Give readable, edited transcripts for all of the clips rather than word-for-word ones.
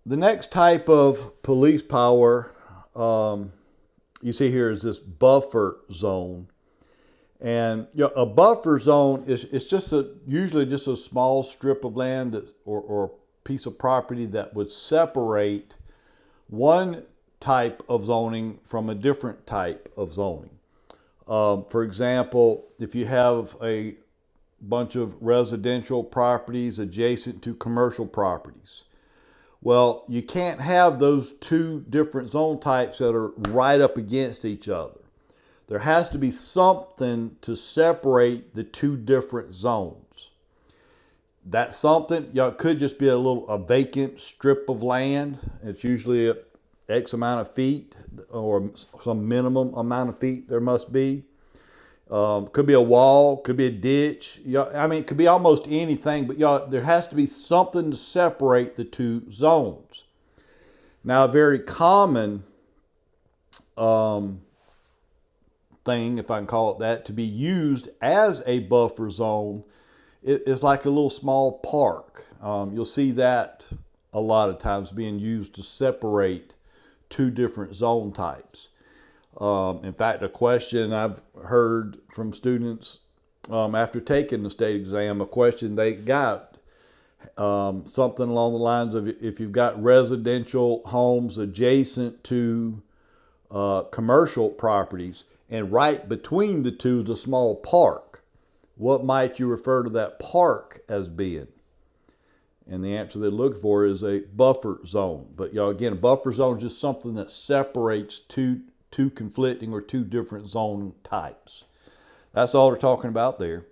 The next type of police power you see here is this buffer zone. And a buffer zone is just usually just a small strip of land or piece of property that would separate one type of zoning from a different type of zoning. For example, if you have a bunch of residential properties adjacent to commercial properties, well, you can't have those two different zone types that are right up against each other. There has to be something to separate the two different zones. That something, it could just be a vacant strip of land. It's usually X amount of feet or some minimum amount of feet there must be. Could be a wall, could be a ditch. It could be almost anything, but there has to be something to separate the two zones. Now, a very common thing, if I can call it that, to be used as a buffer zone is like a little small park. You'll see that a lot of times being used to separate two different zone types. In fact, a question I've heard from students after taking the state exam, a question they got, something along the lines of, if you've got residential homes adjacent to commercial properties and right between the two is a small park, what might you refer to that park as being? And the answer they're looking for is a buffer zone. But again, a buffer zone is just something that separates two conflicting or two different zone types. That's all they're talking about there.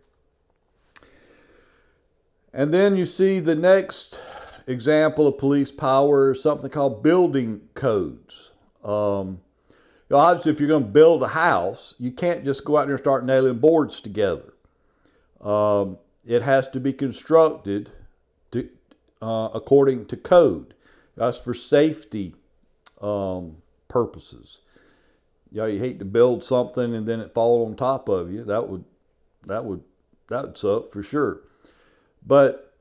And then you see the next example of police power is something called building codes. Obviously, if you're going to build a house, you can't just go out there and start nailing boards together. It has to be constructed according to code. That's for safety purposes. You hate to build something and then it fall on top of you. That would suck for sure. But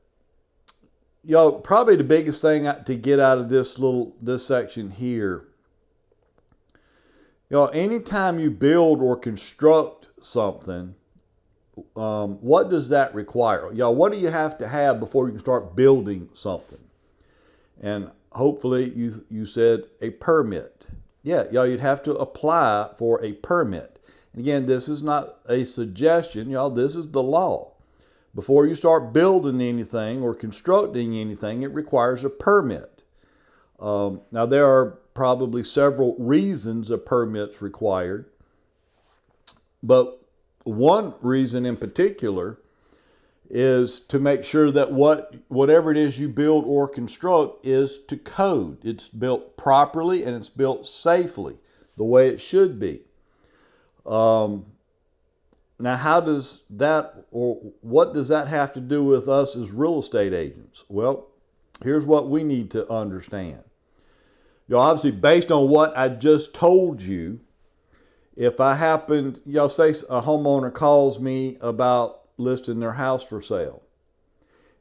probably the biggest thing to get out of this section here, anytime you build or construct something, what does that require? What do you have to have before you can start building something? And hopefully you said a permit. You'd have to apply for a permit. And again, this is not a suggestion, this is the law. Before you start building anything or constructing anything, it requires a permit. Now, there are probably several reasons a permit's required, but one reason in particular is to make sure that whatever it is you build or construct is to code. It's built properly and it's built safely, the way it should be. Now, how does that, or what does that have to do with us as real estate agents? Well, here's what we need to understand. Obviously, based on what I just told you, if I happened, say a homeowner calls me about listing their house for sale,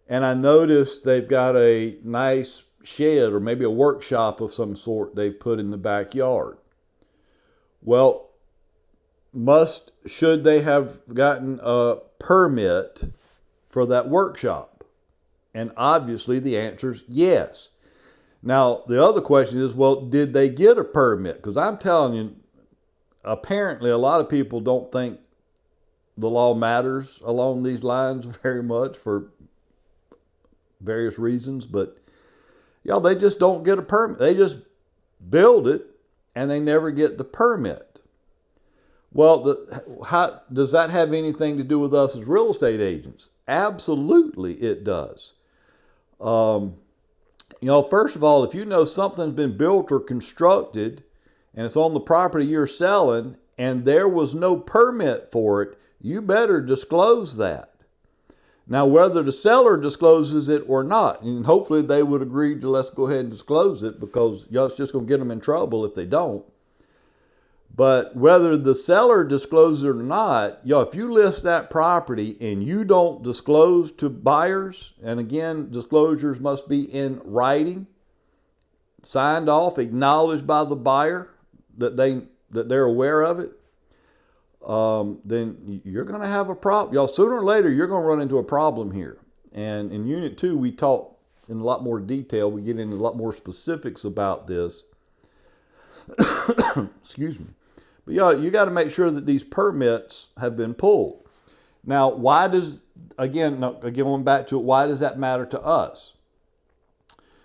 and I notice they've got a nice shed or maybe a workshop of some sort they put in the backyard. Well, should they have gotten a permit for that workshop? And obviously the answer is yes. Now, the other question is, well, did they get a permit? Because I'm telling you, apparently a lot of people don't think the law matters along these lines very much for various reasons, but they just don't get a permit. They just build it and they never get the permit. Well, how does that have anything to do with us as real estate agents? Absolutely it does. First of all, if you know something's been built or constructed and it's on the property you're selling and there was no permit for it, you better disclose that. Now, whether the seller discloses it or not, and hopefully they would agree to let's go ahead and disclose it, because it's just going to get them in trouble if they don't. But whether the seller discloses it or not, if you list that property and you don't disclose to buyers, and again, disclosures must be in writing, signed off, acknowledged by the buyer that they're aware of it, then you're going to have a problem. Y'all, sooner or later, you're going to run into a problem here. And in Unit 2, we talk in a lot more detail. We get into a lot more specifics about this. Excuse me. But y'all, you got to make sure that these permits have been pulled. Now, why does, again, going back to it, why does that matter to us?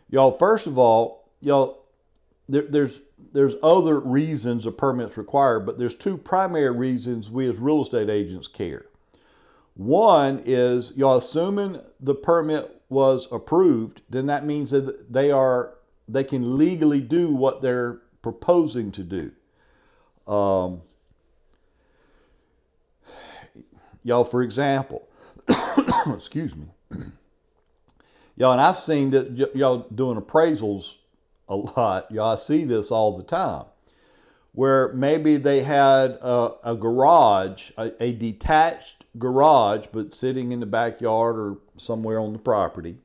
Y'all, first of all, y'all, there's other reasons a permit's required, but there's two primary reasons we as real estate agents care. One is, y'all, assuming the permit was approved, then that means that they can legally do what they're proposing to do. Y'all, for example, excuse me. Y'all, and I've seen that y'all doing appraisals a lot. Y'all, I see this all the time, where maybe they had a garage, a detached garage, but sitting in the backyard or somewhere on the property,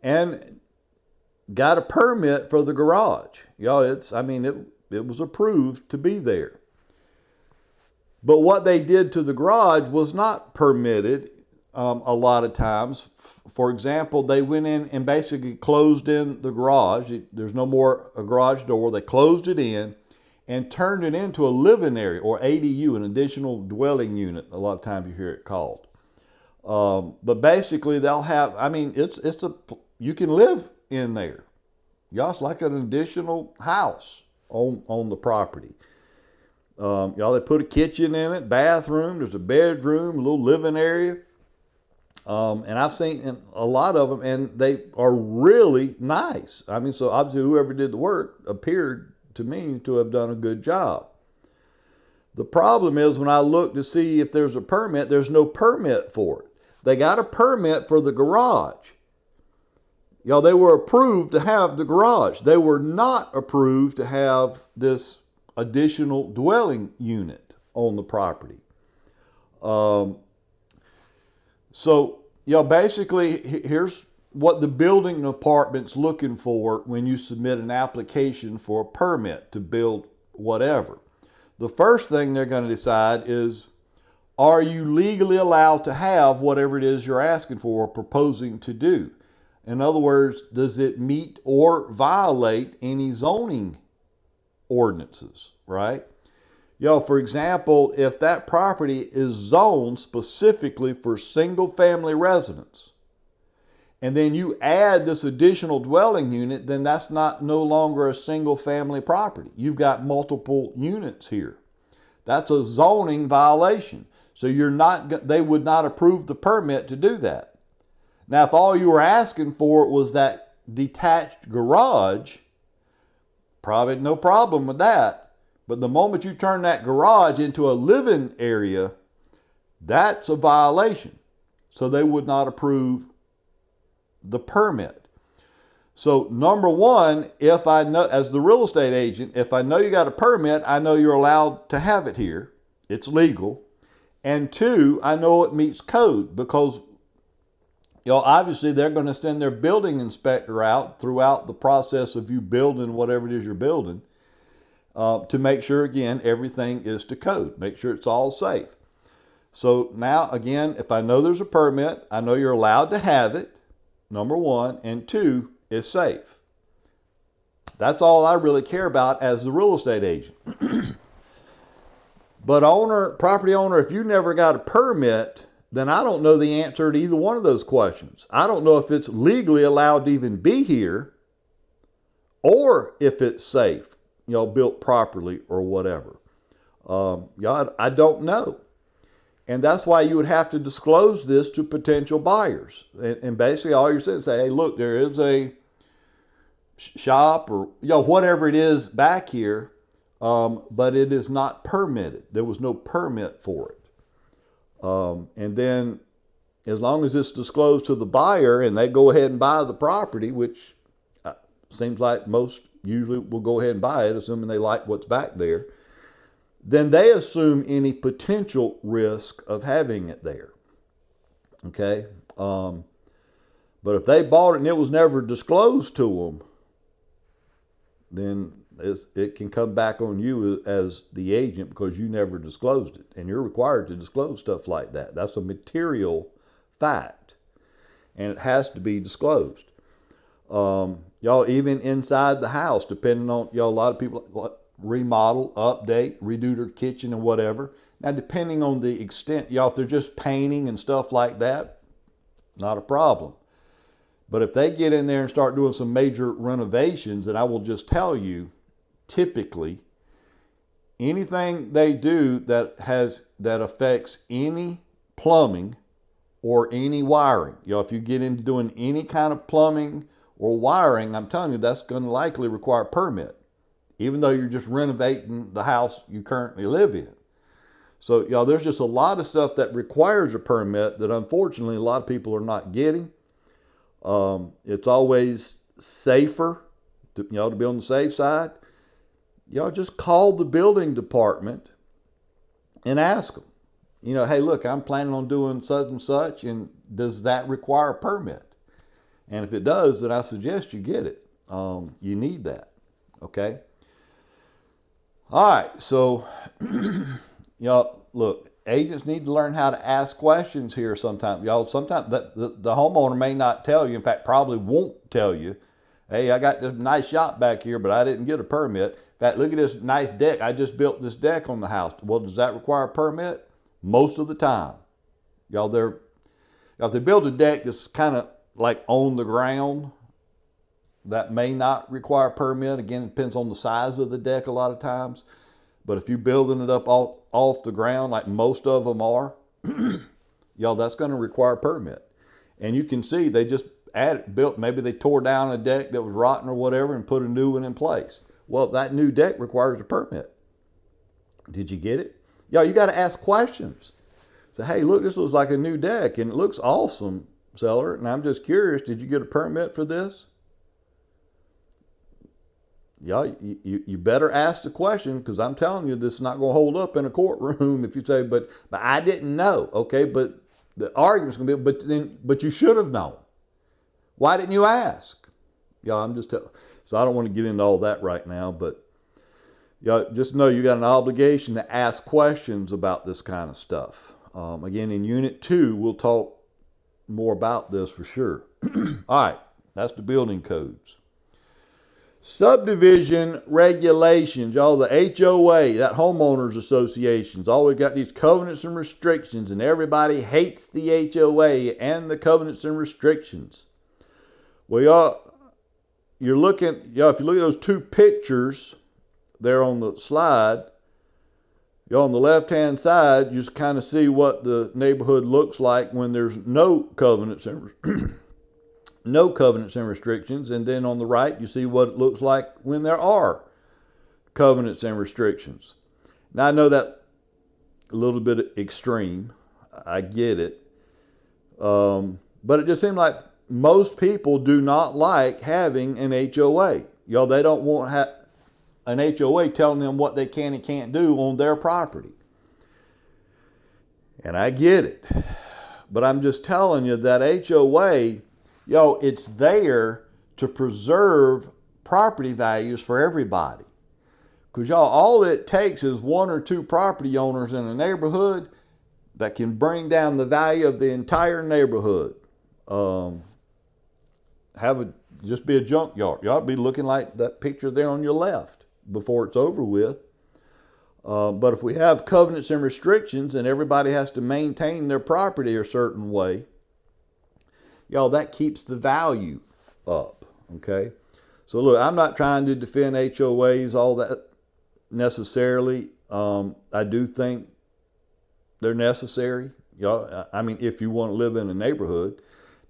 and got a permit for the garage. Y'all, it was approved to be there. But what they did to the garage was not permitted a lot of times. For example, they went in and basically closed in the garage. There's no more a garage door. They closed it in and turned it into a living area, or ADU, an additional dwelling unit. A lot of times you hear it called. But basically they'll have, you can live in there. Y'all, it's like an additional house on the property. Y'all, they put a kitchen in it, bathroom, there's a bedroom, a little living area. And I've seen a lot of them, and they are really nice. So obviously whoever did the work appeared to me to have done a good job. The problem is, when I look to see if there's a permit, there's no permit for it. They got a permit for the garage. Y'all, they were approved to have the garage. They were not approved to have this additional dwelling unit on the property. So, basically, here's what the building department's looking for when you submit an application for a permit to build whatever. The first thing they're going to decide is, are you legally allowed to have whatever it is you're asking for or proposing to do? In other words, does it meet or violate any zoning ordinances, right? For example, if that property is zoned specifically for single family residence, and then you add this additional dwelling unit, then that's no longer a single family property. You've got multiple units here. That's a zoning violation. So they would not approve the permit to do that. Now, if all you were asking for was that detached garage, probably no problem with that. But the moment you turn that garage into a living area, that's a violation. So they would not approve the permit. So number one, if I know, as the real estate agent, if I know you got a permit, I know you're allowed to have it here. It's legal. And two, I know it meets code, because obviously they're going to send their building inspector out throughout the process of you building whatever it is you're building, to make sure, again, everything is to code. Make sure it's all safe. So now, again, if I know there's a permit, I know you're allowed to have it, number one, and two, it's safe. That's all I really care about as the real estate agent. But property owner, if you never got a permit, then I don't know the answer to either one of those questions. I don't know if it's legally allowed to even be here, or if it's safe, built properly or whatever. I don't know. And that's why you would have to disclose this to potential buyers. And basically all you're saying is, hey, look, there is a shop or whatever it is back here, but it is not permitted. There was no permit for it. And then as long as it's disclosed to the buyer and they go ahead and buy the property, which seems like most usually will go ahead and buy it, assuming they like what's back there, then they assume any potential risk of having it there. Okay? But if they bought it and it was never disclosed to them, then it can come back on you as the agent because you never disclosed it. And you're required to disclose stuff like that. That's a material fact. And it has to be disclosed. Y'all, even inside the house, depending on, y'all, a lot of people remodel, update, redo their kitchen and whatever. Now, depending on the extent, y'all, if they're just painting and stuff like that, not a problem. But if they get in there and start doing some major renovations, and I will just tell you, typically, anything they do that affects any plumbing or any wiring, if you get into doing any kind of plumbing or wiring, I'm telling you, that's going to likely require a permit, even though you're just renovating the house you currently live in. So, there's just a lot of stuff that requires a permit that unfortunately a lot of people are not getting. It's always safer to be on the safe side. Just call the building department and ask them, hey, look, I'm planning on doing such and such, and does that require a permit? And if it does, then I suggest you get it. You need that. Okay. All right. So, look, agents need to learn how to ask questions here sometimes. Sometimes the homeowner may not tell you, in fact, probably won't tell you, hey, I got this nice shop back here, but I didn't get a permit. In fact, look at this nice deck. I just built this deck on the house. Well, does that require a permit? Most of the time. If they build a deck that's kind of like on the ground, that may not require a permit. Again, it depends on the size of the deck a lot of times. But if you're building it up off the ground, like most of them are, that's going to require a permit. And you can see they just built, maybe they tore down a deck that was rotten or whatever and put a new one in place. Well, that new deck requires a permit. Did you get it? You got to ask questions. Say, hey, look, this looks like a new deck and it looks awesome, seller. And I'm just curious, did you get a permit for this? You better ask the question, because I'm telling you, this is not going to hold up in a courtroom if you say, but I didn't know. Okay, but the argument's going to be, but you should have known. Why didn't you ask? I'm just telling. So I don't want to get into all that right now, but just know you got an obligation to ask questions about this kind of stuff. Again, in Unit 2, we'll talk more about this for sure. All right, that's the building codes. Subdivision regulations, the HOA, that homeowners associations, always got these covenants and restrictions, and everybody hates the HOA and the covenants and restrictions. Well, you're looking, if you look at those two pictures there on the slide, on the left-hand side, you just kind of see what the neighborhood looks like when there's no covenants and restrictions. And then on the right, you see what it looks like when there are covenants and restrictions. Now, I know that a little bit extreme. I get it. But it just seems like most people do not like having an HOA. They don't want an HOA telling them what they can and can't do on their property. And I get it. But I'm just telling you that HOA, it's there to preserve property values for everybody. Because all it takes is one or two property owners in a neighborhood that can bring down the value of the entire neighborhood. Just be a junkyard. You ought to be looking like that picture there on your left before it's over with. But if we have covenants and restrictions and everybody has to maintain their property a certain way, that keeps the value up, okay? So look, I'm not trying to defend HOAs all that necessarily. I do think they're necessary. If you want to live in a neighborhood.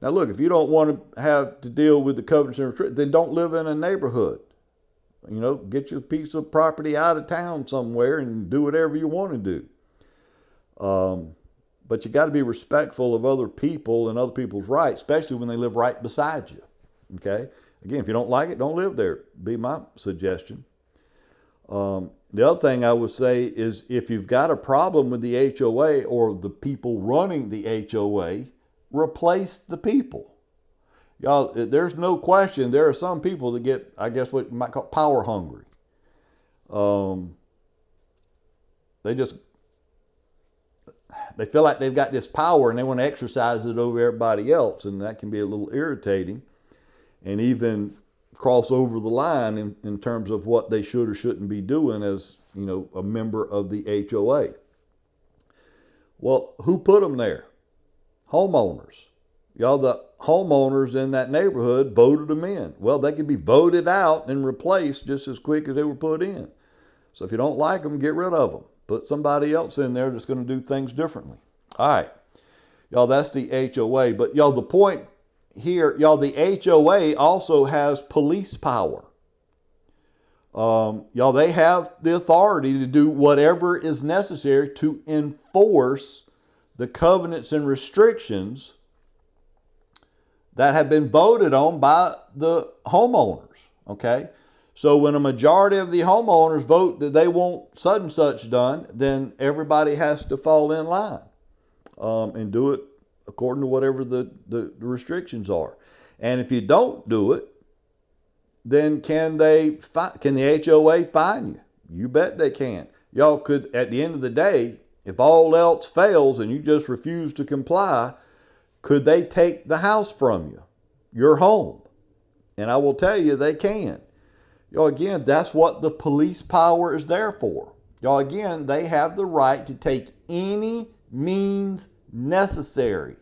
Now look, if you don't want to have to deal with the covenants and restrictions, then don't live in a neighborhood. Get your piece of property out of town somewhere and do whatever you want to do. But you got to be respectful of other people and other people's rights, especially when they live right beside you. Okay? Again, if you don't like it, don't live there. Be my suggestion. The other thing I would say is if you've got a problem with the HOA or the people running the HOA, replace the people. Y'all, there's no question there are some people that get, I guess, what you might call power hungry. They feel like they've got this power and they want to exercise it over everybody else, and that can be a little irritating and even cross over the line in terms of what they should or shouldn't be doing as, a member of the HOA. Well, who put them there? Homeowners. Y'all, the homeowners in that neighborhood voted them in. Well, they could be voted out and replaced just as quick as they were put in. So if you don't like them, get rid of them. Put somebody else in there that's going to do things differently. All right. Y'all, that's the HOA. But y'all, the point here, y'all, the HOA also has police power. Y'all, they have the authority to do whatever is necessary to enforce the covenants and restrictions that have been voted on by the homeowners, okay? So when a majority of the homeowners vote that they want such and such done, then everybody has to fall in line and do it according to whatever the restrictions are. And if you don't do it, then can the HOA fine you? You bet they can. Y'all could, at the end of the day, if all else fails and you just refuse to comply, could they take the house from you, your home? And I will tell you, they can. Y'all, again, that's what the police power is there for. Y'all, again, they have the right to take any means necessary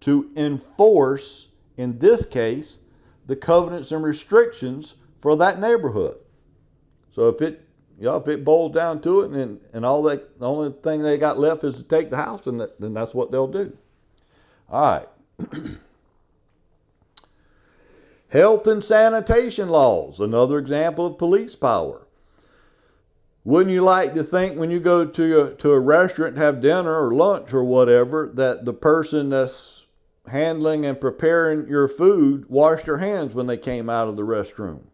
to enforce, in this case, the covenants and restrictions for that neighborhood. So if it boils down to it and all that, the only thing they got left is to take the house, then that's what they'll do. All right. Health and sanitation laws, another example of police power. Wouldn't you like to think when you go to a restaurant and have dinner or lunch or whatever, that the person that's handling and preparing your food washed their hands when they came out of the restroom?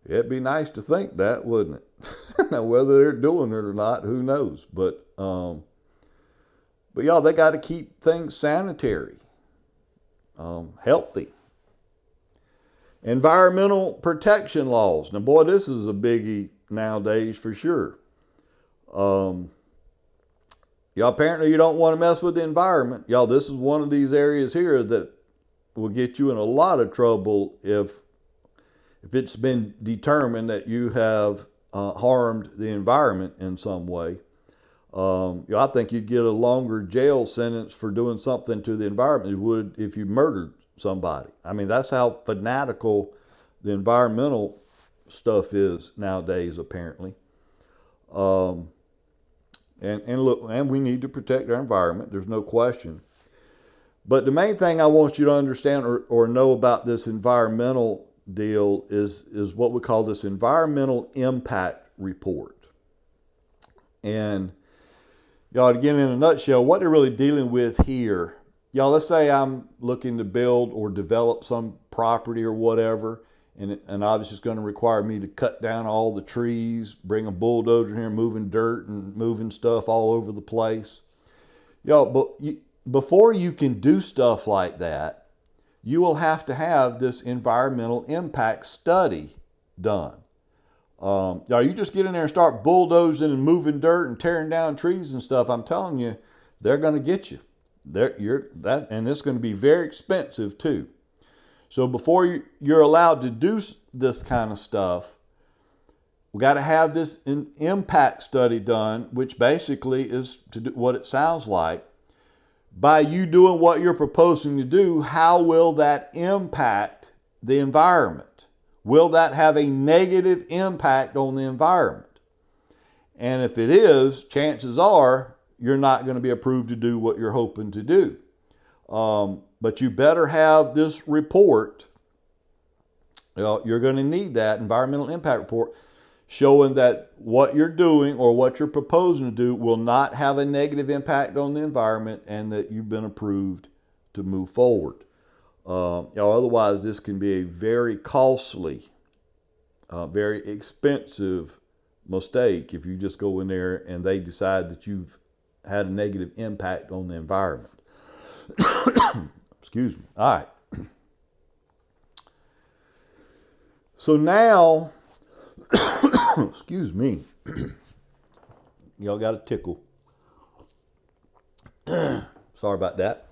It'd be nice to think that, wouldn't it? Now, whether they're doing it or not, who knows? But y'all, they got to keep things sanitary, healthy. Environmental protection laws. Now, boy, this is a biggie nowadays for sure. Y'all, apparently you don't want to mess with the environment. Y'all, this is one of these areas here that will get you in a lot of trouble if it's been determined that you have harmed the environment in some way. I think you'd get a longer jail sentence for doing something to the environment than you would if you murdered somebody. I mean, that's how fanatical the environmental stuff is nowadays, apparently. And look, and we need to protect our environment. There's no question. But the main thing I want you to understand or know about this environmental deal is what we call this environmental impact report. And y'all, again, in a nutshell, what they're really dealing with here, y'all, let's say I'm looking to build or develop some property or whatever, and obviously it's going to require me to cut down all the trees, bring a bulldozer here, moving dirt and moving stuff all over the place. Y'all, but before you can do stuff like that, you will have to have this environmental impact study done. Y'all, you just get in there and start bulldozing and moving dirt and tearing down trees and stuff, I'm telling you, they're going to get you. And it's going to be very expensive too. So before you're allowed to do this kind of stuff, we got to have this impact study done, which basically is to do what it sounds like. By you doing what you're proposing to do, how will that impact the environment? Will that have a negative impact on the environment? And if it is, chances are you're not going to be approved to do what you're hoping to do. But you better have this report. You're going to need that environmental impact report showing that what you're doing or what you're proposing to do will not have a negative impact on the environment and that you've been approved to move forward. Otherwise, this can be a very costly, very expensive mistake if you just go in there and they decide that you've had a negative impact on the environment. Excuse me. All right. So now, excuse me, y'all got a tickle. Sorry about that.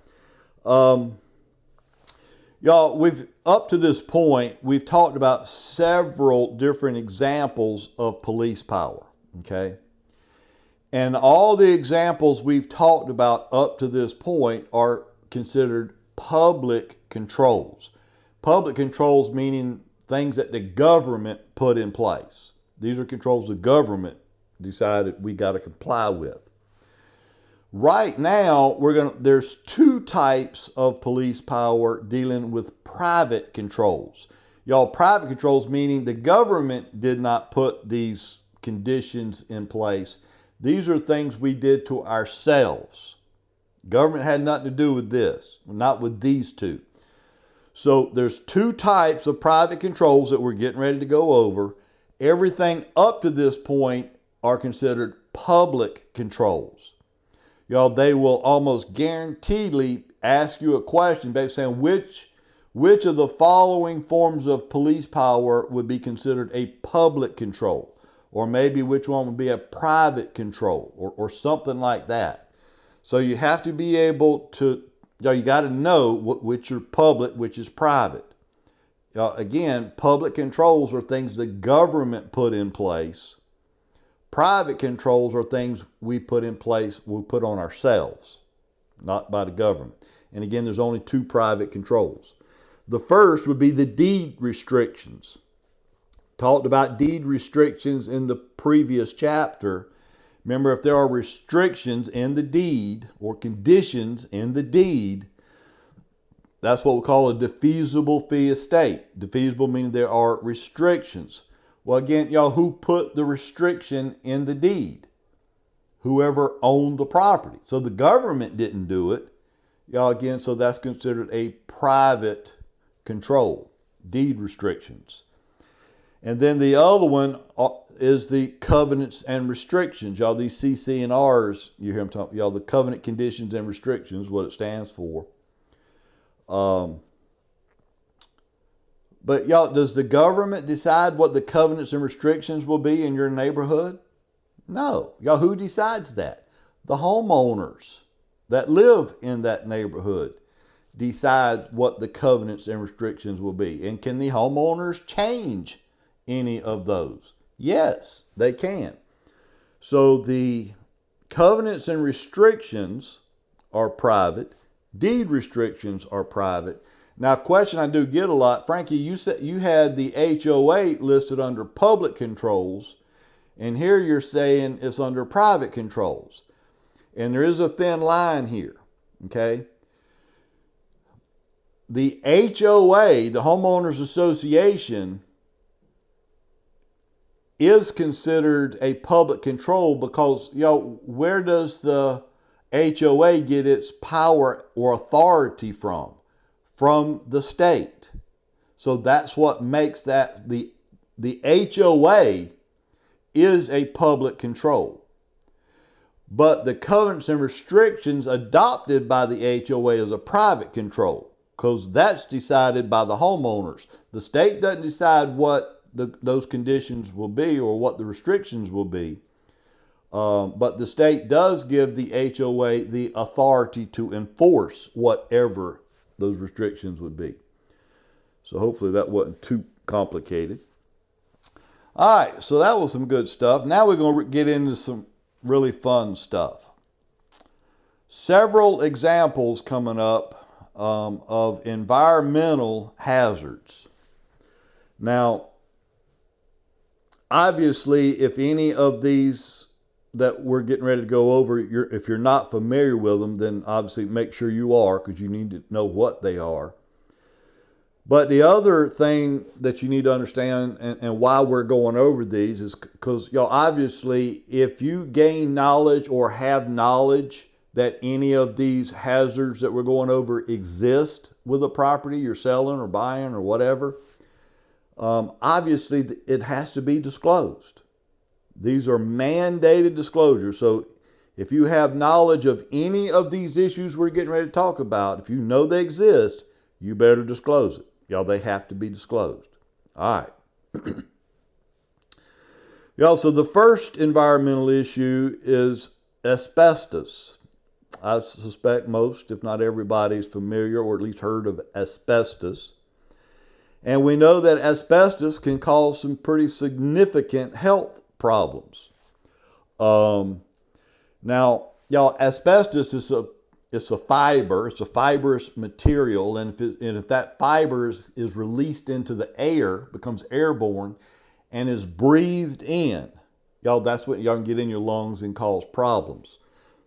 Y'all, we've up to this point, we've talked about several different examples of police power, okay? And all the examples we've talked about up to this point are considered public controls. Public controls meaning things that the government put in place. These are controls the government decided we got to comply with. Right now, there's two types of police power dealing with private controls. Y'all, private controls meaning the government did not put these conditions in place. These are things we did to ourselves. Government had nothing to do with this, not with these two. So there's two types of private controls that we're getting ready to go over. Everything up to this point are considered public controls. Y'all, they will almost guaranteedly ask you a question based saying which of the following forms of police power would be considered a public control, or maybe which one would be a private control, or something like that. So you have to be able to, you got to know which are public, which is private. Again, public controls are things the government put in place. Private controls are things we put in place, we put on ourselves, not by the government. And again, there's only two private controls. The first would be the deed restrictions. Talked about deed restrictions in the previous chapter. Remember, if there are restrictions in the deed or conditions in the deed, that's what we call a defeasible fee estate. Defeasible meaning there are restrictions. Well, again, y'all, who put the restriction in the deed? Whoever owned the property. So the government didn't do it. Y'all, again, so that's considered a private control, deed restrictions. And then the other one is the covenants and restrictions. Y'all, these CC and R's, you hear them talking, y'all, the covenant conditions and restrictions, what it stands for. But y'all, does the government decide what the covenants and restrictions will be in your neighborhood? No. Y'all, who decides that? The homeowners that live in that neighborhood decide what the covenants and restrictions will be. And can the homeowners change any of those? Yes, they can. So the covenants and restrictions are private. Deed restrictions are private. Now, a question I do get a lot, Frankie, you said you had the HOA listed under public controls, and here you're saying it's under private controls. And there is a thin line here, okay? The HOA, the Homeowners Association, is considered a public control because, where does the HOA get its power or authority from? From the state. So that's what makes that the HOA is a public control. But the covenants and restrictions adopted by the HOA is a private control because that's decided by the homeowners. The state doesn't decide what those conditions will be or what the restrictions will be. But the state does give the HOA the authority to enforce whatever those restrictions would be. So hopefully that wasn't too complicated. All right, so that was some good stuff. Now we're going to get into some really fun stuff. Several examples coming up of environmental hazards. Now, obviously, if any of these that we're getting ready to go over, if you're not familiar with them, then obviously make sure you are, because you need to know what they are. But the other thing that you need to understand and why we're going over these is because, obviously, if you gain knowledge or have knowledge that any of these hazards that we're going over exist with a property you're selling or buying or whatever, obviously it has to be disclosed. These are mandated disclosures. So if you have knowledge of any of these issues we're getting ready to talk about, if you know they exist, you better disclose it. They have to be disclosed. All right. So the first environmental issue is asbestos. I suspect most, if not everybody, is familiar or at least heard of asbestos. And we know that asbestos can cause some pretty significant health problems. Now, y'all, asbestos is a fiber. It's a fibrous material, and if that fiber is released into the air, becomes airborne, and is breathed in, y'all, that's what y'all can get in your lungs and cause problems.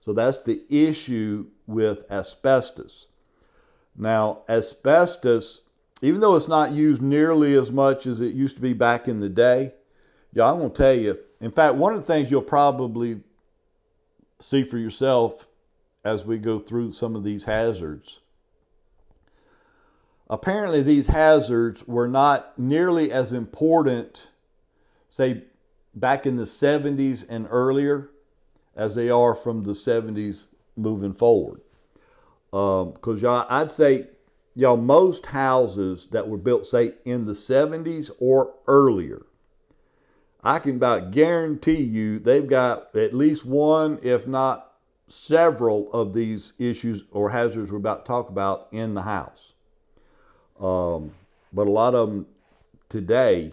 So that's the issue with asbestos. Now, asbestos, even though it's not used nearly as much as it used to be back in the day, I'm going to tell you, in fact, one of the things you'll probably see for yourself as we go through some of these hazards, apparently these hazards were not nearly as important, say, back in the 70s and earlier, as they are from the 70s moving forward. Because y'all, I'd say, most houses that were built, say, in the 70s or earlier, I can about guarantee you they've got at least one, if not several, of these issues or hazards we're about to talk about in the house. But a lot of them today,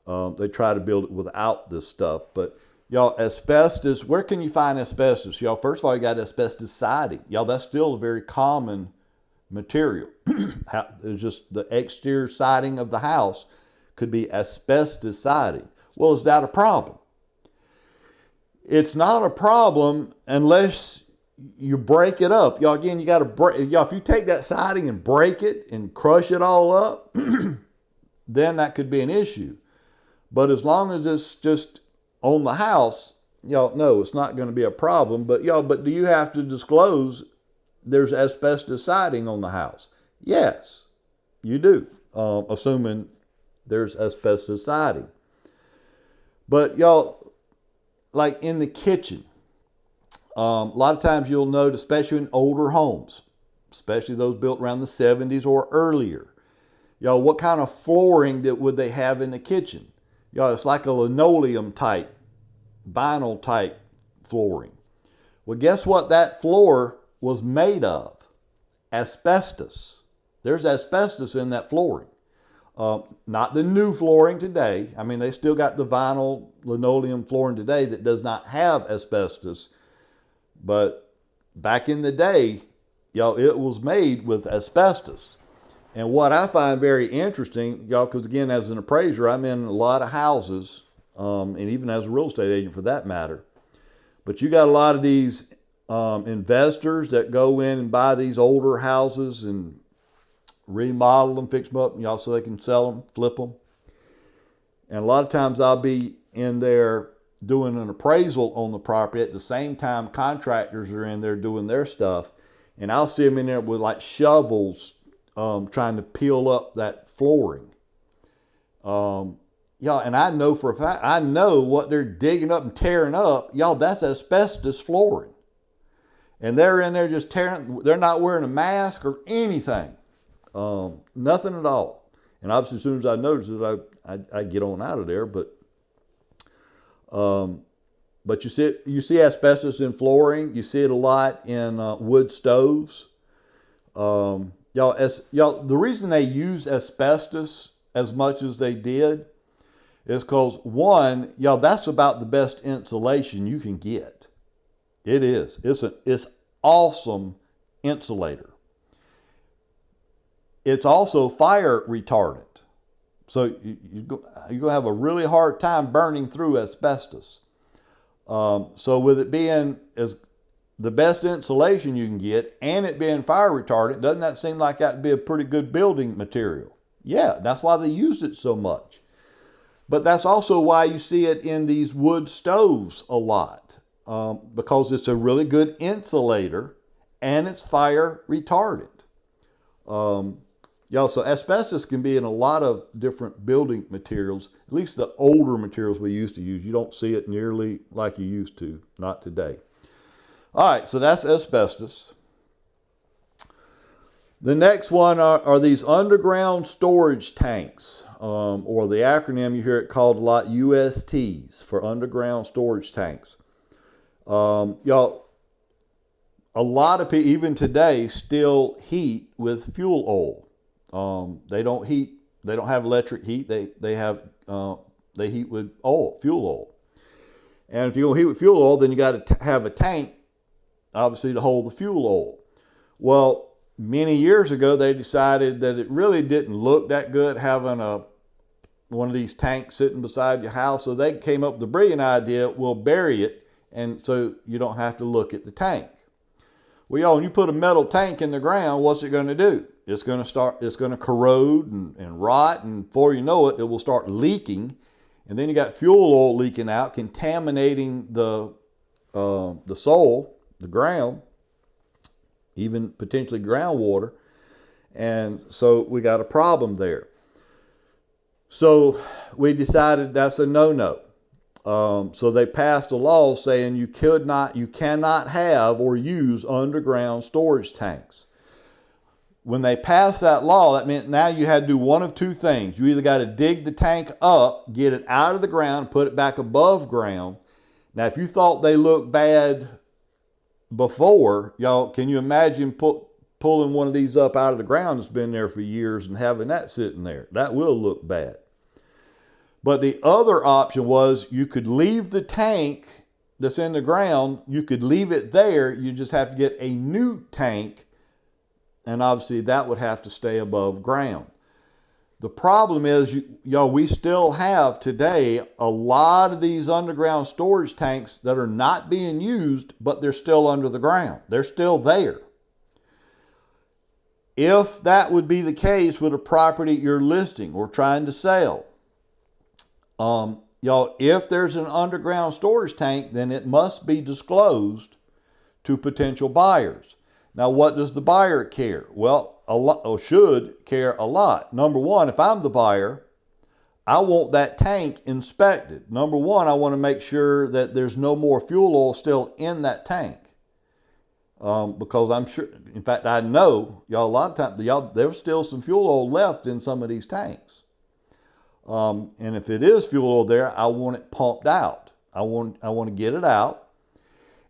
they try to build it without this stuff. But asbestos, where can you find asbestos? First of all, you got asbestos siding. That's still a very common material. It's just the exterior siding of the house could be asbestos siding. Well, is that a problem? It's not a problem unless you break it up. Again, you got to break. If you take that siding and break it and crush it all up, then that could be an issue. But as long as it's just on the house, no, it's not going to be a problem. But but do you have to disclose there's asbestos siding on the house? Yes, you do, assuming there's asbestos siding. But like in the kitchen, a lot of times you'll note, especially in older homes, especially those built around the 70s or earlier, what kind of flooring would they have in the kitchen? It's like a linoleum type, vinyl type flooring. Well, guess what that floor was made of? Asbestos. There's asbestos in that flooring. Not the new flooring today. I mean, they still got the vinyl linoleum flooring today that does not have asbestos. But back in the day, it was made with asbestos. And what I find very interesting, because again, as an appraiser, I'm in a lot of houses, and even as a real estate agent for that matter. But you got a lot of these investors that go in and buy these older houses and remodel them, fix them up, so they can sell them, flip them. And a lot of times I'll be in there doing an appraisal on the property at the same time contractors are in there doing their stuff. And I'll see them in there with like shovels, trying to peel up that flooring. And I know for a fact, I know what they're digging up and tearing up. That's asbestos flooring. And they're in there just tearing, they're not wearing a mask or anything. Nothing at all. And obviously as soon as I notice it, I get on out of there. But you see asbestos in flooring. You see it a lot in wood stoves. The reason they use asbestos as much as they did is because, one, that's about the best insulation you can get. It is. It's awesome insulator. It's also fire retardant. So you're going to have a really hard time burning through asbestos. So with it being as the best insulation you can get and it being fire retardant, doesn't that seem like that would be a pretty good building material? Yeah, that's why they use it so much. But that's also why you see it in these wood stoves a lot, because it's a really good insulator and it's fire retardant. So asbestos can be in a lot of different building materials, at least the older materials we used to use. You don't see it nearly like you used to, not today. All right, so that's asbestos. The next one are these underground storage tanks, or the acronym you hear it called a lot, USTs, for underground storage tanks. Y'all, a lot of people, even today, still heat with fuel oil. They don't heat. They don't have electric heat. They heat with oil, fuel oil. And if you're going to heat with fuel oil, then you got to have a tank, obviously, to hold the fuel oil. Well, many years ago, they decided that it really didn't look that good having one of these tanks sitting beside your house. So they came up with the brilliant idea, we'll bury it, and so you don't have to look at the tank. Well, y'all, when you put a metal tank in the ground, what's it going to do? It's going to corrode and rot, and before you know it, it will start leaking. And then you got fuel oil leaking out, contaminating the soil, the ground, even potentially groundwater. And so we got a problem there. So we decided that's a no-no. So they passed a law saying you cannot have or use underground storage tanks. When they passed that law, that meant now you had to do one of two things. You either got to dig the tank up, get it out of the ground, put it back above ground. Now, if you thought they looked bad before, y'all, can you imagine pulling one of these up out of the ground that's been there for years and having that sitting there? That will look bad. But the other option was you could leave the tank that's in the ground, you could leave it there, you just have to get a new tank, and obviously that would have to stay above ground. The problem is, we still have today a lot of these underground storage tanks that are not being used, but they're still under the ground. They're still there. If that would be the case with a property you're listing or trying to sell, if there's an underground storage tank, then it must be disclosed to potential buyers. Now, what does the buyer care? Well, should care a lot. Number one, if I'm the buyer, I want that tank inspected. Number one, I want to make sure that there's no more fuel oil still in that tank. Because I'm sure, in fact, I know, a lot of times, there's still some fuel oil left in some of these tanks. And if it is fuel oil there, I want it pumped out. I want to get it out.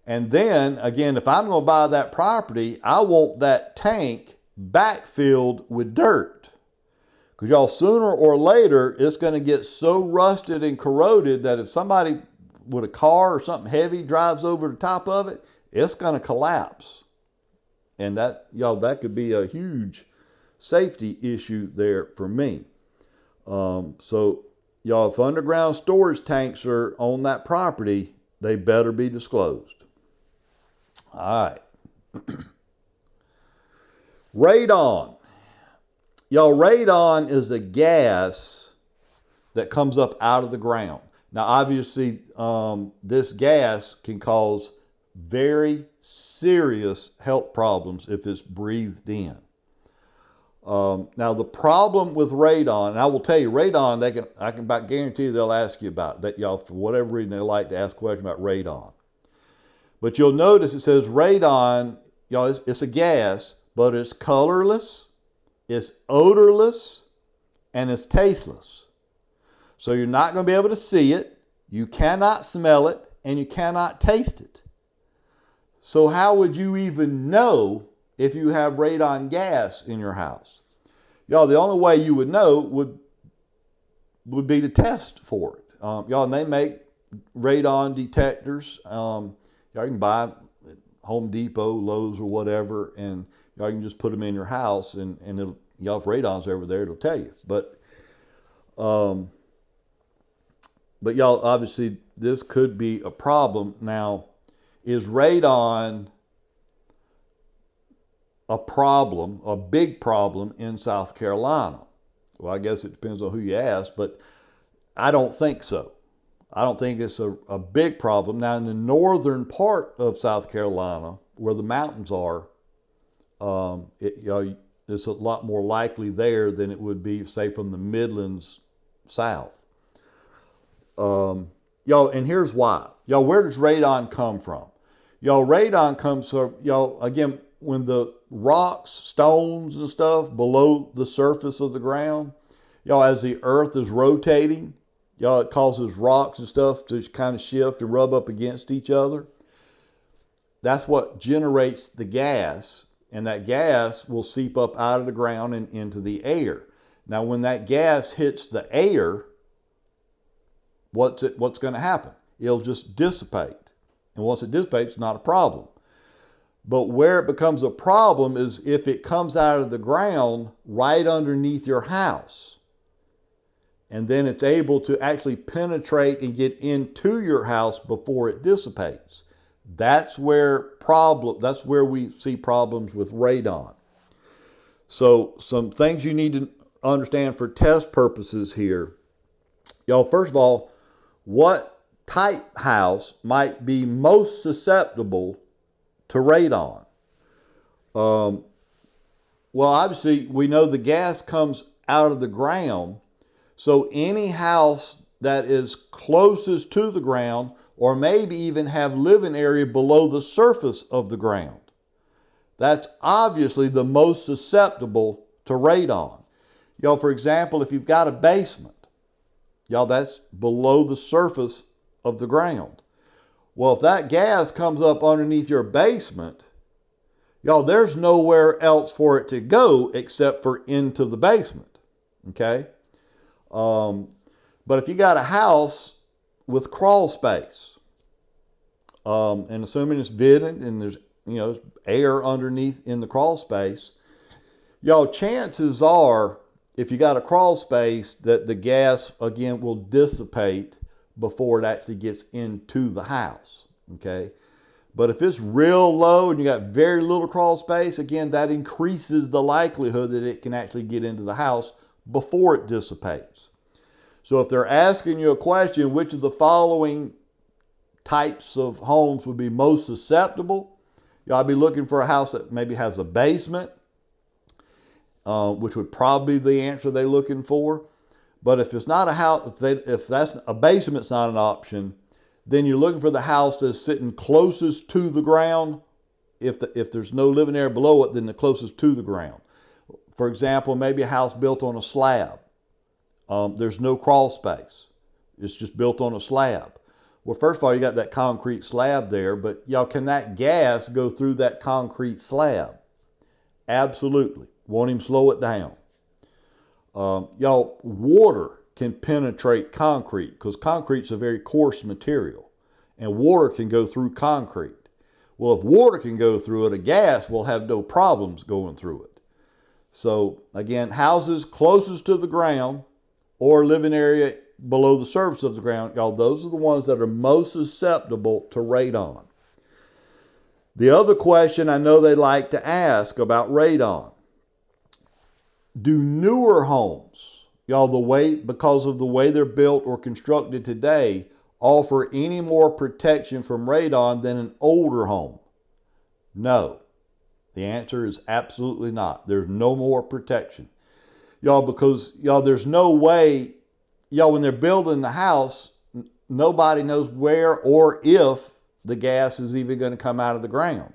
And then, again, if I'm going to buy that property, I want that tank backfilled with dirt. Because sooner or later, it's going to get so rusted and corroded that if somebody with a car or something heavy drives over the top of it, it's going to collapse. And that could be a huge safety issue there for me. If underground storage tanks are on that property, they better be disclosed. All right. Radon. Radon is a gas that comes up out of the ground. Now, obviously, this gas can cause very serious health problems if it's breathed in. Now, the problem with radon, and I will tell you, radon, I can about guarantee you they'll ask you about that. For whatever reason, they like to ask questions about radon. But you'll notice it says radon, it's a gas, but it's colorless, it's odorless, and it's tasteless. So you're not going to be able to see it, you cannot smell it, and you cannot taste it. So how would you even know if you have radon gas in your house? The only way you would know would be to test for it. And they make radon detectors. You can buy at Home Depot, Lowe's, or whatever, and you can just put them in your house, and it'll, if radon's over there, it'll tell you. But obviously this could be a problem. Now, is radon a problem, a big problem in South Carolina? Well, I guess it depends on who you ask, but I don't think so. I don't think it's a big problem. Now, in the northern part of South Carolina, where the mountains are, it's a lot more likely there than it would be, say, from the Midlands south. And here's why. Where does radon come from? Radon comes from, again, when the rocks, stones and stuff below the surface of the ground, y'all, as the earth is rotating, y'all, it causes rocks and stuff to kind of shift and rub up against each other. That's what generates the gas, and that gas will seep up out of the ground and into the air. Now, when that gas hits the air, what's going to happen? It'll just dissipate. And once it dissipates, it's not a problem. But where it becomes a problem is if it comes out of the ground right underneath your house. And then it's able to actually penetrate and get into your house before it dissipates. That's where we see problems with radon. So some things you need to understand for test purposes here. Y'all, first of all, what type house might be most susceptible to radon? Well, obviously, we know the gas comes out of the ground. So any house that is closest to the ground, or maybe even have living area below the surface of the ground, that's obviously the most susceptible to radon. Y'all, for example, if you've got a basement, y'all, that's below the surface of the ground. Well, if that gas comes up underneath your basement, y'all, there's nowhere else for it to go except for into the basement, okay? But if you got a house with crawl space, and assuming it's vented and there's air underneath in the crawl space, y'all, chances are, if you got a crawl space, that the gas again will dissipate before it actually gets into the house, okay? But if it's real low and you got very little crawl space, again, that increases the likelihood that it can actually get into the house before it dissipates. So if they're asking you a question, which of the following types of homes would be most susceptible, y'all be looking for a house that maybe has a basement, which would probably be the answer they're looking for. But if it's not a house, if that's a basement's not an option, then you're looking for the house that's sitting closest to the ground. If there's no living area below it, then the closest to the ground. For example, maybe a house built on a slab. There's no crawl space. It's just built on a slab. Well, first of all, you got that concrete slab there, but y'all, can that gas go through that concrete slab? Absolutely. Won't even slow it down. Y'all, water can penetrate concrete because concrete's a very coarse material, and water can go through concrete. Well, if water can go through it, a gas will have no problems going through it. So again, houses closest to the ground or living area below the surface of the ground, y'all, those are the ones that are most susceptible to radon. The other question I know they like to ask about radon: do newer homes, y'all, because of the way they're built or constructed today, offer any more protection from radon than an older home? No. The answer is absolutely not. There's no more protection. Y'all, because y'all, there's no way, y'all, when they're building the house, nobody knows where or if the gas is even going to come out of the ground.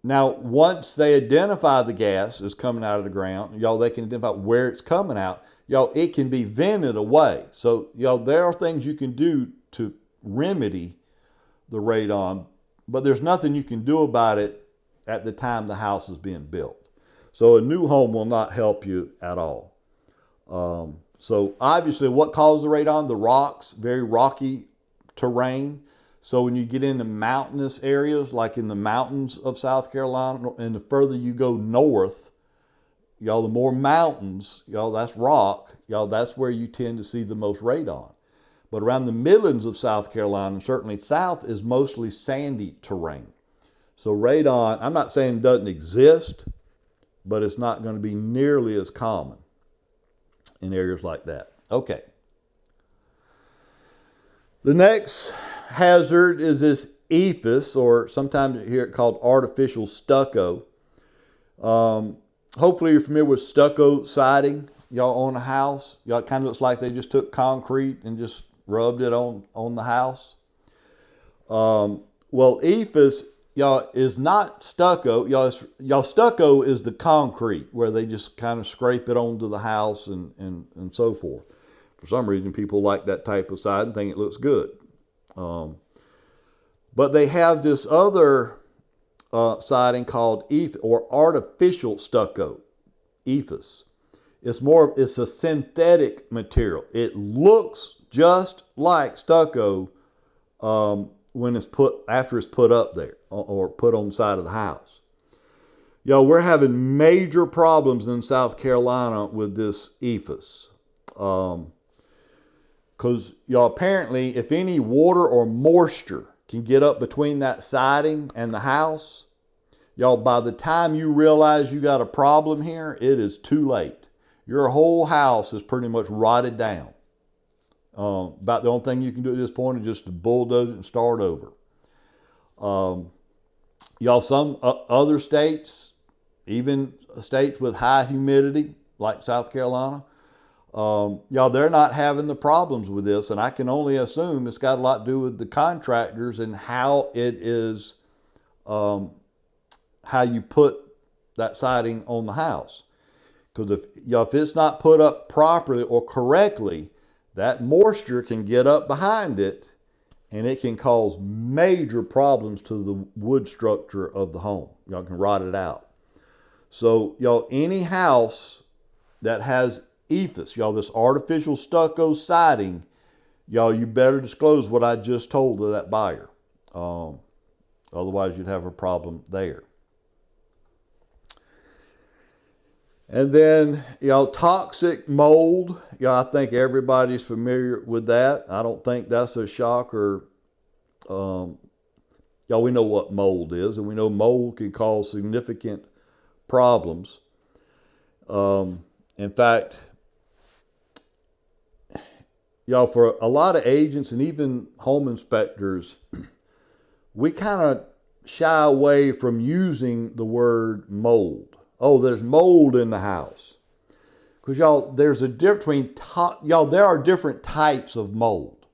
Now, once they identify the gas is coming out of the ground, y'all, they can identify where it's coming out. Y'all, it can be vented away. So, y'all, there are things you can do to remedy the radon, but there's nothing you can do about it at the time the house is being built. So a new home will not help you at all. So obviously, what causes the radon? The rocks, very rocky terrain. So when you get into mountainous areas, like in the mountains of South Carolina, and the further you go north, y'all, the more mountains, y'all, that's rock, y'all, that's where you tend to see the most radon. But around the Midlands of South Carolina, and certainly south, is mostly sandy terrain. So radon, I'm not saying it doesn't exist, but it's not going to be nearly as common in areas like that. Okay. The next hazard is this ephes, or sometimes you hear it called artificial stucco. Hopefully you're familiar with stucco siding, y'all, on a house. Y'all, it kind of looks like they just took concrete and just rubbed it on the house. Well, ephes y'all, is not stucco. Y'all, stucco is the concrete where they just kind of scrape it onto the house and so forth. For some reason, people like that type of siding, think it looks good. But they have this other siding called ephes, or artificial stucco, ephes. It's a synthetic material. It looks just like stucco when after it's put up there or put on the side of the house. We're having major problems in South Carolina with this ephes. Because apparently, if any water or moisture can get up between that siding and the house, by the time you realize you got a problem here, it is too late. Your whole house is pretty much rotted down. About the only thing you can do at this point is just to bulldoze it and start over. Some other states, even states with high humidity, like South Carolina, they're not having the problems with this, and I can only assume it's got a lot to do with the contractors and how it is, how you put that siding on the house. Because if it's not put up properly or correctly, that moisture can get up behind it, and it can cause major problems to the wood structure of the home. Y'all can rot it out. So any house that has ephes, this artificial stucco siding, you better disclose what I just told to that buyer. Otherwise, you'd have a problem there. And then, toxic mold. I think everybody's familiar with that. I don't think that's a shocker. We know what mold is, and we know mold can cause significant problems. In fact, for a lot of agents and even home inspectors, we kind of shy away from using the word mold. Oh, there's mold in the house. Because there's a difference between, there are different types of mold,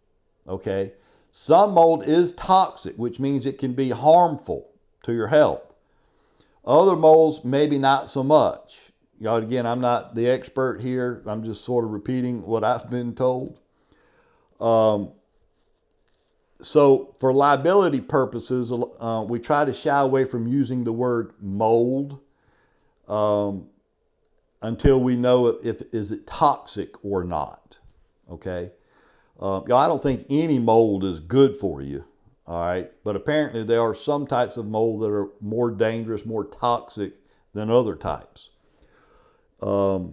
okay? Some mold is toxic, which means it can be harmful to your health. Other molds, maybe not so much. Again, I'm not the expert here. I'm just sort of repeating what I've been told. So for liability purposes, we try to shy away from using the word mold until we know is it toxic or not. Okay. I don't think any mold is good for you. All right. But apparently there are some types of mold that are more dangerous, more toxic than other types. But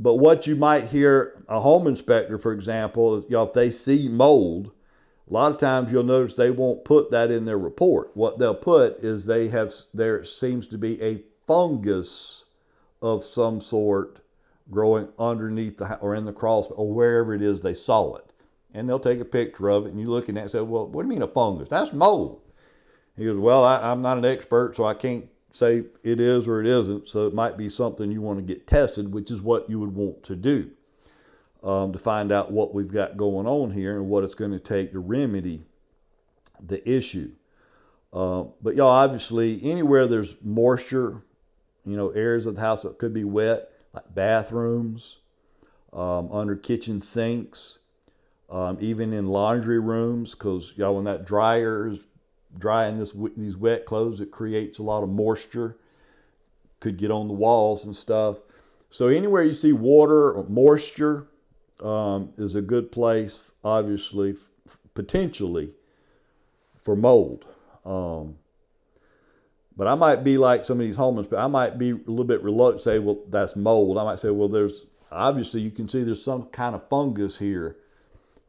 what you might hear a home inspector, for example, is, if they see mold, a lot of times you'll notice they won't put that in their report. What they'll put is there seems to be a fungus of some sort growing underneath or in the crawl space or wherever it is they saw it. And they'll take a picture of it, and you look at it and say, well, what do you mean a fungus? That's mold. He goes, well, I'm not an expert, so I can't say it is or it isn't. So it might be something you want to get tested, which is what you would want to do to find out what we've got going on here and what it's going to take to remedy the issue. But obviously, anywhere there's moisture, areas of the house that could be wet, like bathrooms, under kitchen sinks, even in laundry rooms, because when that dryer is drying these wet clothes, it creates a lot of moisture, could get on the walls and stuff. So anywhere you see water or moisture is a good place, obviously, potentially, for mold. But I might be like some of these homeless people. I might be a little bit reluctant to say, well, that's mold. I might say, well, obviously you can see there's some kind of fungus here.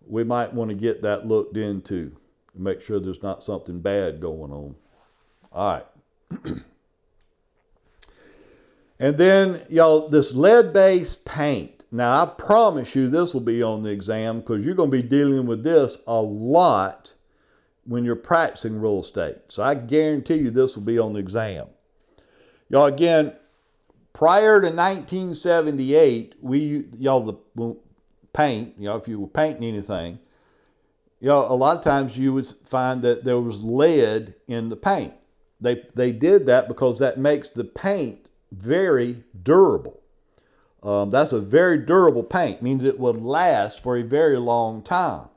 We might want to get that looked into and make sure there's not something bad going on. All right. And then, this lead-based paint. Now, I promise you this will be on the exam because you're going to be dealing with this a lot when you're practicing real estate. So I guarantee you this will be on the exam. Again, prior to 1978, the paint, if you were painting anything, a lot of times you would find that there was lead in the paint. they did that because that makes the paint very durable. That's a very durable paint, means it would last for a very long time.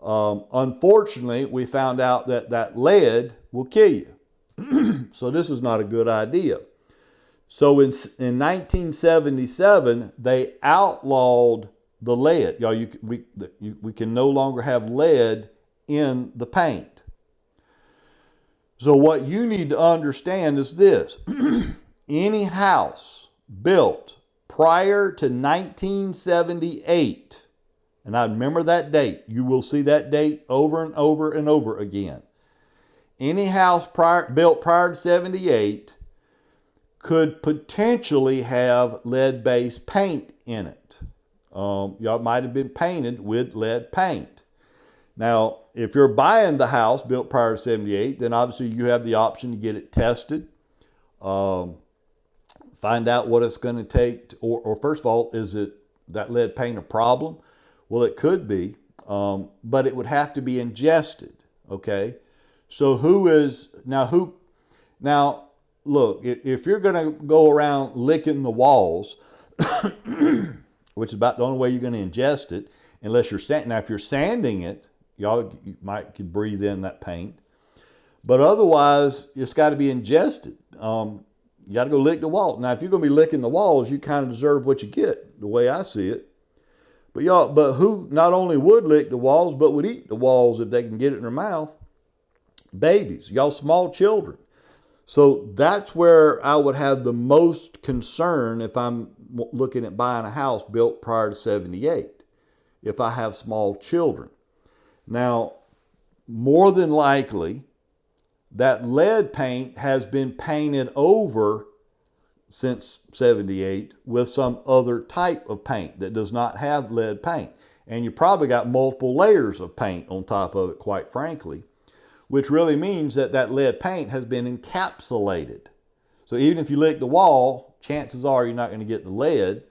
Unfortunately, we found out that lead will kill you. So this is not a good idea. So in 1977, they outlawed the lead. We can no longer have lead in the paint. So what you need to understand is this. Any house built prior to 1978, and I remember that date, you will see that date over and over and over again. Any house built prior to 78 could potentially have lead-based paint in it. Y'all might have been painted with lead paint. Now, if you're buying the house built prior to 78, then obviously you have the option to get it tested. Find out what it's going to take, or first of all, is that lead paint a problem? Well, it could be, but it would have to be ingested, okay? So now look, if you're going to go around licking the walls, which is about the only way you're going to ingest it, unless you're sanding. Now, if you're sanding it, you could breathe in that paint. But otherwise, it's got to be ingested. You got to go lick the wall. Now, if you're going to be licking the walls, you kind of deserve what you get, the way I see it. But who not only would lick the walls, but would eat the walls if they can get it in their mouth? Babies, y'all small children. So that's where I would have the most concern if I'm looking at buying a house built prior to 78, if I have small children. Now, more than likely, that lead paint has been painted over since 78 with some other type of paint that does not have lead paint. And you probably got multiple layers of paint on top of it, quite frankly, which really means that lead paint has been encapsulated. So even if you lick the wall, chances are you're not going to get the lead,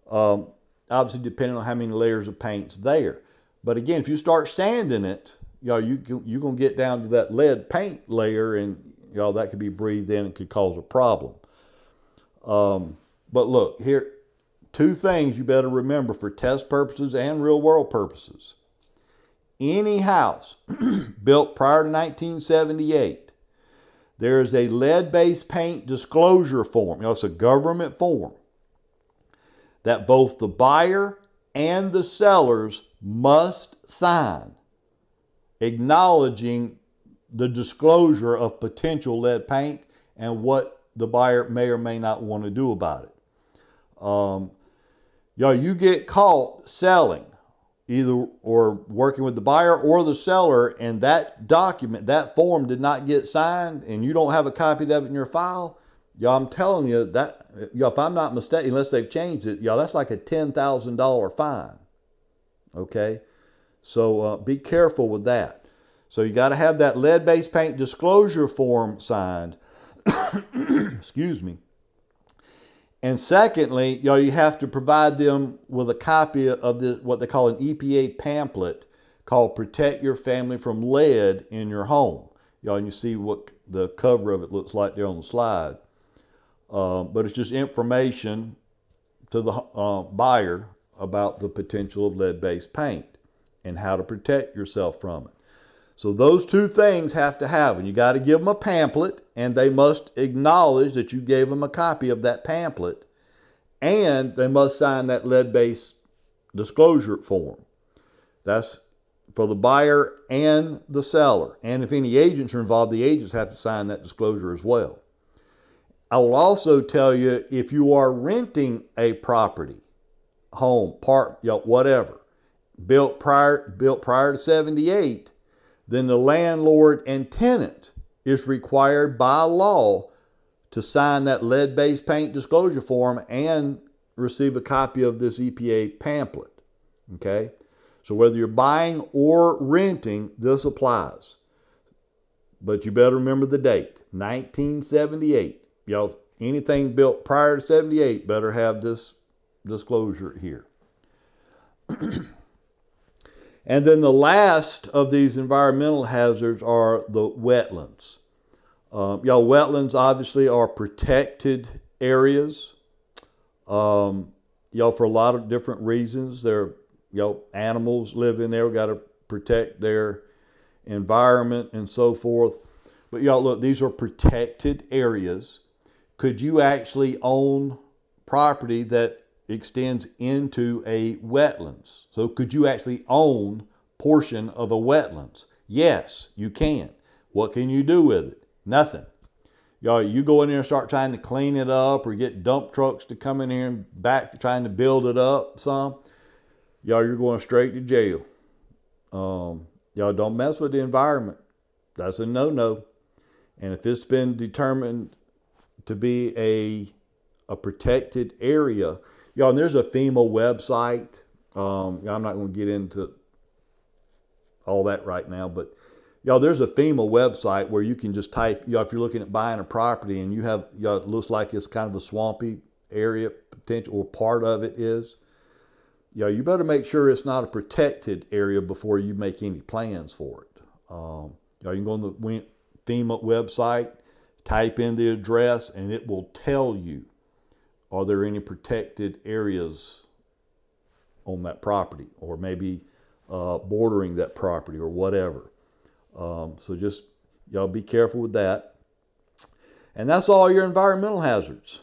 obviously depending on how many layers of paint's there. But again, if you start sanding it, you're going to get down to that lead paint layer, and that could be breathed in and could cause a problem. But look, here, two things you better remember for test purposes and real world purposes. Any house built prior to 1978, there is a lead-based paint disclosure form. It's a government form that both the buyer and the sellers must sign, acknowledging the disclosure of potential lead paint and what the buyer may or may not want to do about it. You get caught selling either or working with the buyer or the seller, and that document, that form did not get signed, and you don't have a copy of it in your file, I'm telling you that, if I'm not mistaken, unless they've changed it, that's like a $10,000 fine. Okay? So be careful with that. So you got to have that lead-based paint disclosure form signed. Excuse me. And secondly, you have to provide them with a copy of this, what they call an EPA pamphlet called Protect Your Family from Lead in Your Home. And you see what the cover of it looks like there on the slide. But it's just information to the buyer about the potential of lead-based paint and how to protect yourself from it. So those two things have to happen. You got to give them a pamphlet, and they must acknowledge that you gave them a copy of that pamphlet, and they must sign that lead-based disclosure form. That's for the buyer and the seller. And if any agents are involved, the agents have to sign that disclosure as well. I will also tell you, if you are renting a property, home, park, whatever, built prior to 78, then the landlord and tenant is required by law to sign that lead-based paint disclosure form and receive a copy of this EPA pamphlet. Okay? So whether you're buying or renting, this applies. But you better remember the date, 1978. Anything built prior to 78 better have this disclosure here. And then the last of these environmental hazards are the wetlands. Y'all, wetlands obviously are protected areas. Y'all, for a lot of different reasons. Animals live in there. We got to protect their environment and so forth. But y'all, look, these are protected areas. Could you actually own property that extends into a wetlands? So could you actually own portion of a wetlands? Yes, you can. What can you do with it? Nothing. Y'all, you go in there and start trying to clean it up or get dump trucks to come in here and back trying to build it up some, y'all, you're going straight to jail. Y'all, don't mess with the environment. That's a no-no. And if it's been determined to be a protected area, y'all, and there's a FEMA website. I'm not going to get into all that right now, but y'all, there's a FEMA website where you can just type, if you're looking at buying a property and it looks like it's kind of a swampy area potential, or part of it is, you better make sure it's not a protected area before you make any plans for it. You can go on the FEMA website, type in the address, and it will tell you, are there any protected areas on that property, or maybe bordering that property or whatever. So just, y'all, be careful with that. And that's all your environmental hazards.